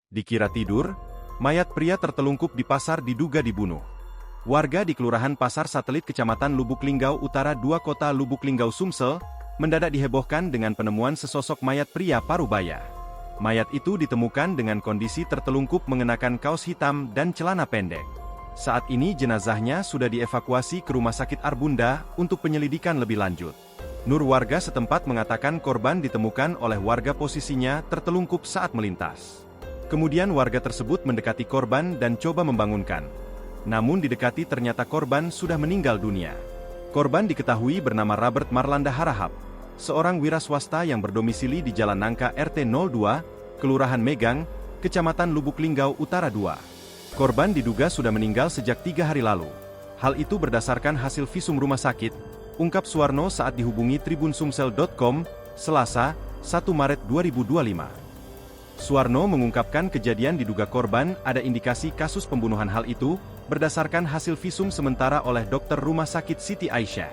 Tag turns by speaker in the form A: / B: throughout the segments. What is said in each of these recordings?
A: Dikira tidur, mayat pria tertelungkup di pasar diduga dibunuh. Warga di Kelurahan Pasar Satelit Kecamatan Lubuk Linggau Utara 2 Kota Lubuk Linggau Sumsel, mendadak dihebohkan dengan penemuan sesosok mayat pria parubaya. Mayat itu ditemukan dengan kondisi tertelungkup mengenakan kaos hitam dan celana pendek. Saat ini jenazahnya sudah dievakuasi ke Rumah Sakit Arbunda untuk penyelidikan lebih lanjut. Nur warga setempat mengatakan korban ditemukan oleh warga posisinya tertelungkup saat melintas. Kemudian warga tersebut mendekati korban dan coba membangunkan. Namun didekati ternyata korban sudah meninggal dunia. Korban diketahui bernama Robert Marlanda Harahap, seorang wira swasta yang berdomisili di Jalan Nangka RT 02, Kelurahan Megang, Kecamatan Lubuk Linggau Utara 2. Korban diduga sudah meninggal sejak 3 hari lalu. Hal itu berdasarkan hasil visum rumah sakit, ungkap Suwarno saat dihubungi tribunsumsel.com, Selasa, 1 Maret 2025. Suwarno mengungkapkan kejadian diduga korban ada indikasi kasus pembunuhan. Hal itu berdasarkan hasil visum sementara oleh dokter Rumah Sakit Siti Aisyah.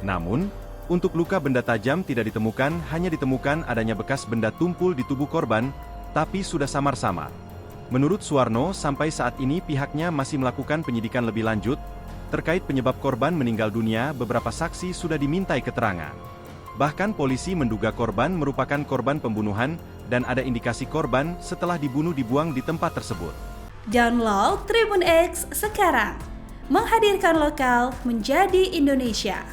A: Namun, untuk luka benda tajam tidak ditemukan, hanya ditemukan adanya bekas benda tumpul di tubuh korban, tapi sudah samar-samar. Menurut Suwarno, sampai saat ini pihaknya masih melakukan penyidikan lebih lanjut. Terkait penyebab korban meninggal dunia, beberapa saksi sudah dimintai keterangan. Bahkan polisi menduga korban merupakan korban pembunuhan, dan ada indikasi korban setelah dibunuh dibuang di tempat tersebut.
B: Download Tribun X sekarang, menghadirkan lokal menjadi Indonesia.